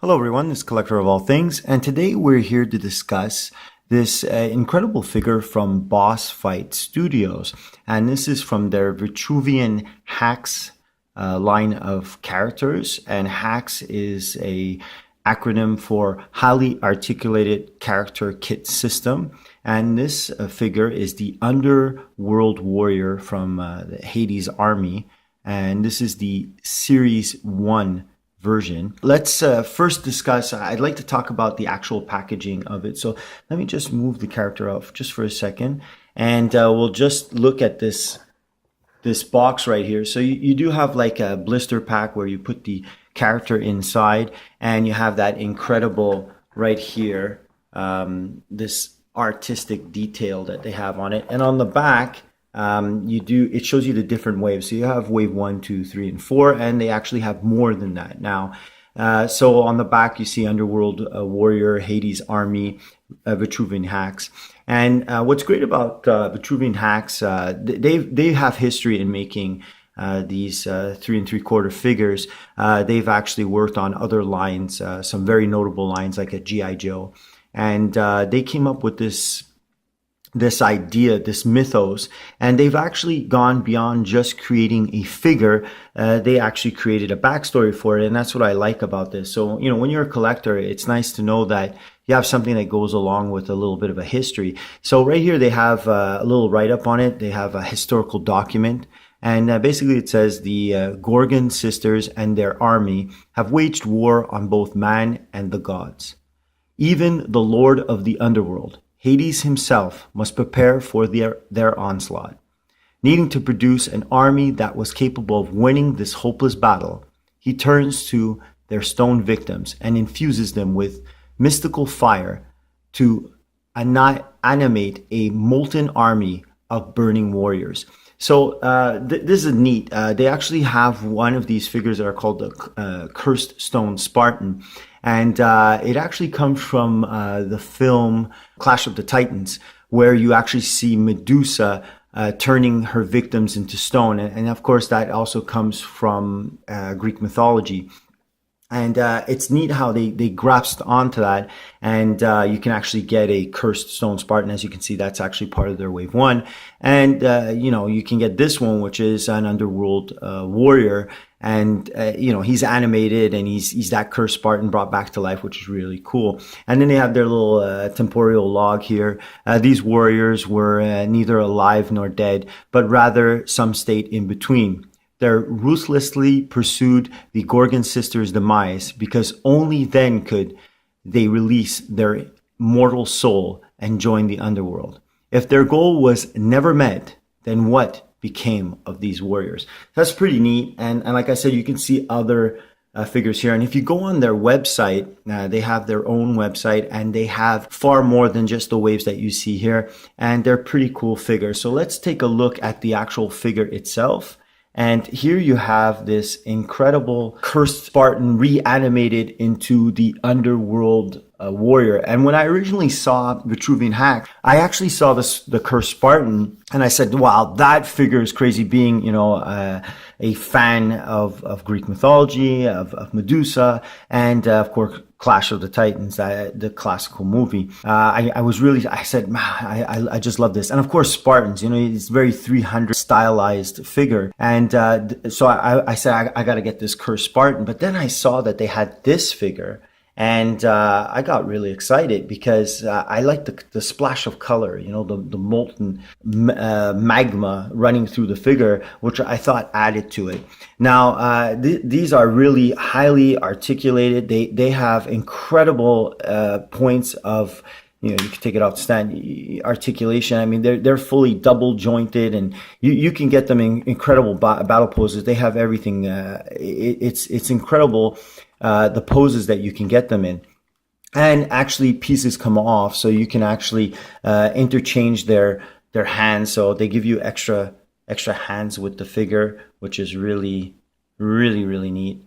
Hello everyone, this is Collector of All Things, and today we're here to discuss this incredible figure from Boss Fight Studios. And this is from their Vitruvian h.a.c.k.s line of characters. And h.a.c.k.s is a acronym for Highly Articulated Character Kit System. And this figure is the Underworld Warrior from the Hades army. And this is the Series 1 version. Let's first discuss, I'd like to talk about the actual packaging of it. So let me just move the character off just for a second, and we'll just look at this box right here. So you do have like a blister pack where you put the character inside, and you have that incredible right here, this artistic detail that they have on it. And on the back, it shows you the different waves. So you have wave 1, 2, 3, and 4, and they actually have more than that now. So on the back, you see Underworld Warrior, Hades Army, Vitruvian h.a.c.k.s. And what's great about Vitruvian h.a.c.k.s, they have history in making these 3 3/4 figures. They've actually worked on other lines, some very notable lines like a G.I. Joe. And they came up with this idea, this mythos, and they've actually gone beyond just creating a figure. They actually created a backstory for it, and that's what I like about this. So, when you're a collector, it's nice to know that you have something that goes along with a little bit of a history. So right here, they have a little write-up on it. They have a historical document, and basically it says the Gorgon sisters and their army have waged war on both man and the gods. Even the Lord of the Underworld, Hades himself, must prepare for their onslaught. Needing to produce an army that was capable of winning this hopeless battle, he turns to their stone victims and infuses them with mystical fire to animate a molten army of burning warriors. So this is neat. They actually have one of these figures that are called the Cursed Stone Spartan. And it actually comes from the film Clash of the Titans, where you actually see Medusa turning her victims into stone. And of course, that also comes from Greek mythology. And it's neat how they grasped onto that, and you can actually get a Cursed Stone Spartan. As you can see, that's actually part of their wave 1. And you can get this one, which is an Underworld Warrior, and he's animated, and he's that Cursed Spartan brought back to life, which is really cool. And then they have their little temporal log here. These warriors were neither alive nor dead, but rather some state in between. They ruthlessly pursued the Gorgon sisters' demise, because only then could they release their mortal soul and join the underworld. If their goal was never met, then what became of these warriors? That's pretty neat. And like I said, you can see other figures here. And if you go on their website, they have their own website, and they have far more than just the waves that you see here. And they're pretty cool figures. So let's take a look at the actual figure itself. And here you have this incredible Cursed Spartan reanimated into the Underworld Warrior. And when I originally saw Vitruvian h.a.c.k.s, I actually saw the Cursed Spartan, and I said, wow, that figure is crazy, being, a fan of Greek mythology, of Medusa, and of course, Clash of the Titans, the classical movie. I said, man, I just love this. And of course, Spartans, it's very 300 stylized figure. And so I said, I got to get this Cursed Spartan. But then I saw that they had this figure. And I got really excited because I like the splash of color, the molten magma running through the figure, which I thought added to it. Now, these are really highly articulated. They have incredible points of, you can take it off the stand, articulation. I mean, they're fully double jointed, and you can get them in incredible battle poses. They have everything. It's incredible. The poses that you can get them in, and actually pieces come off, so you can actually interchange their hands. So they give you extra hands with the figure, which is really, really, really neat.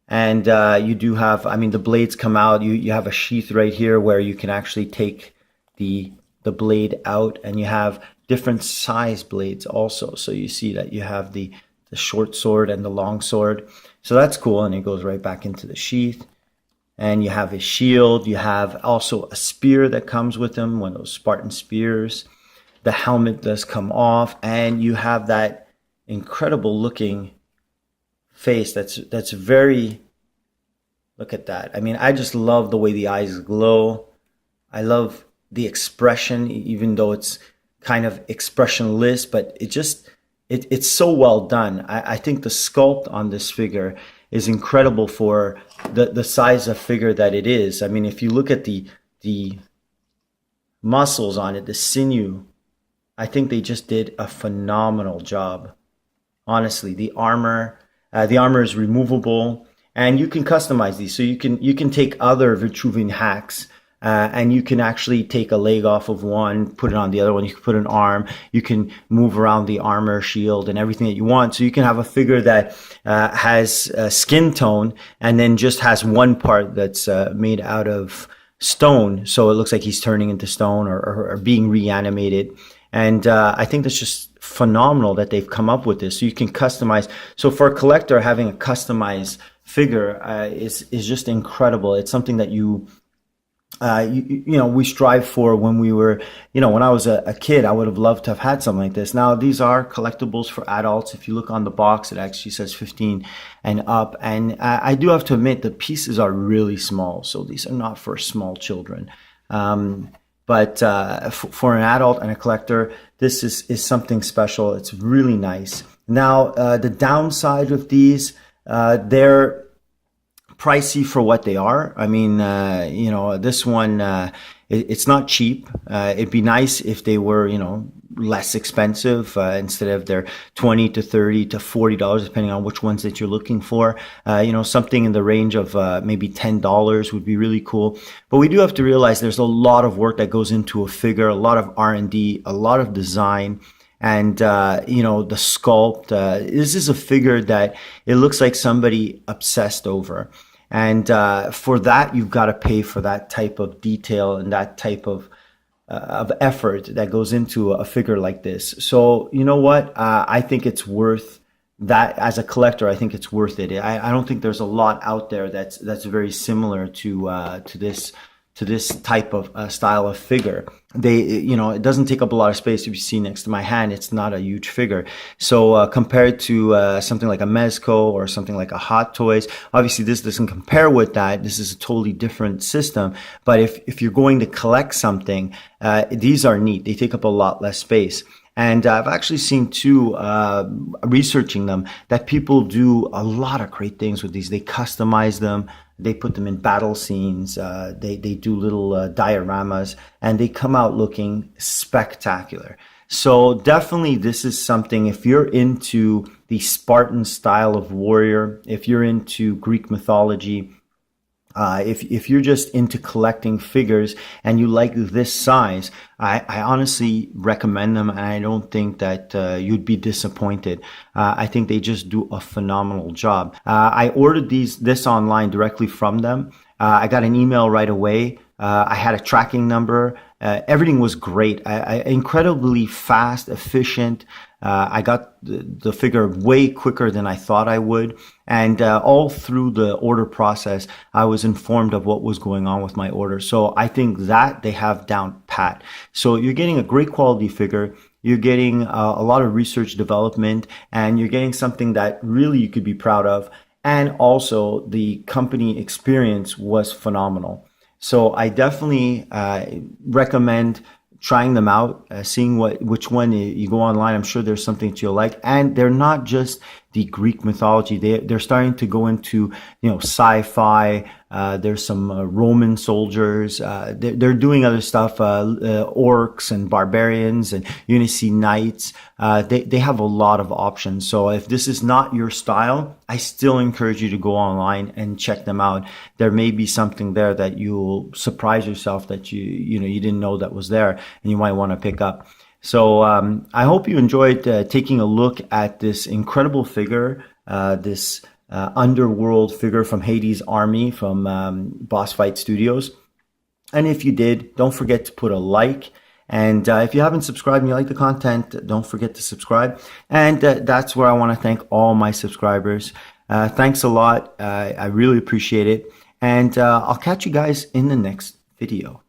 And you do have, the blades come out. You have a sheath right here where you can actually take the blade out, and you have different size blades also. So you see that you have the short sword and the long sword. So that's cool, and it goes right back into the sheath. and you have his shield. You have also a spear that comes with him, one of those Spartan spears. The helmet does come off, and you have that incredible looking face. That's very, look at that. I mean, I just love the way the eyes glow. I love the expression, even though it's kind of expressionless, but it's so well done. I think the sculpt on this figure is incredible for the size of figure that it is. I mean, if you look at the muscles on it, the sinew, I think they just did a phenomenal job. Honestly, the armor is removable, and you can customize these. So you can take other Vitruvian hacks, and you can actually take a leg off of one, put it on the other one. You can put an arm. You can move around the armor, shield, and everything that you want. So you can have a figure that has skin tone, and then just has one part that's made out of stone. So it looks like he's turning into stone, or being reanimated. And I think that's just phenomenal that they've come up with this. So you can customize. So for a collector, having a customized figure is just incredible. It's something that we strive for when we were, when I was a kid. I would have loved to have had something like this. Now, these are collectibles for adults. If you look on the box, it actually says 15 and up. And I do have to admit, the pieces are really small. So these are not for small children. But for an adult and a collector, this is something special. It's really nice. Now, the downside of these, they're pricey for what they are. I mean, this one, it's not cheap. It'd be nice if they were, less expensive, instead of their $20 to $30 to $40, depending on which ones that you're looking for. Something in the range of maybe $10 would be really cool. But we do have to realize there's a lot of work that goes into a figure, a lot of R&D, a lot of design. And, the sculpt, this is a figure that it looks like somebody obsessed over. And for that, you've got to pay for that type of detail and that type of effort that goes into a figure like this. So, you know what? I think it's worth that. As a collector, I think it's worth it. I don't think there's a lot out there that's very similar to this type of style of figure. It doesn't take up a lot of space. If you see next to my hand, it's not a huge figure. So compared to something like a Mezco or something like a Hot Toys, obviously this doesn't compare with that. This is a totally different system. But if you're going to collect something, these are neat. They take up a lot less space. And I've actually seen too, researching them, that people do a lot of great things with these. They customize them. They put them in battle scenes. They do little dioramas, and they come out looking spectacular. So definitely this is something, if you're into the Spartan style of warrior, if you're into Greek mythology, if you're just into collecting figures and you like this size, I honestly recommend them, and I don't think that you'd be disappointed. I think they just do a phenomenal job. I ordered this online directly from them. I got an email right away. I had a tracking number. Everything was great. Incredibly fast, efficient. I got the figure way quicker than I thought I would. And all through the order process, I was informed of what was going on with my order. So I think that they have down pat. So you're getting a great quality figure. You're getting a lot of research development, and you're getting something that really you could be proud of. And also the company experience was phenomenal. So I definitely recommend trying them out, seeing which one you go online. I'm sure there's something that you'll like. And they're not just the Greek mythology. They're starting to go into, sci-fi. There's some Roman soldiers. They're doing other stuff, orcs and barbarians and Unici knights. They have a lot of options. So if this is not your style, I still encourage you to go online and check them out. There may be something there that you'll surprise yourself that you didn't know that was there, and you might want to pick up. So I hope you enjoyed taking a look at this incredible figure, this Underworld figure from Hades' army from Boss Fight Studios. And if you did, don't forget to put a like. And if you haven't subscribed and you like the content, don't forget to subscribe. And that's where I want to thank all my subscribers. Thanks a lot. I really appreciate it. And I'll catch you guys in the next video.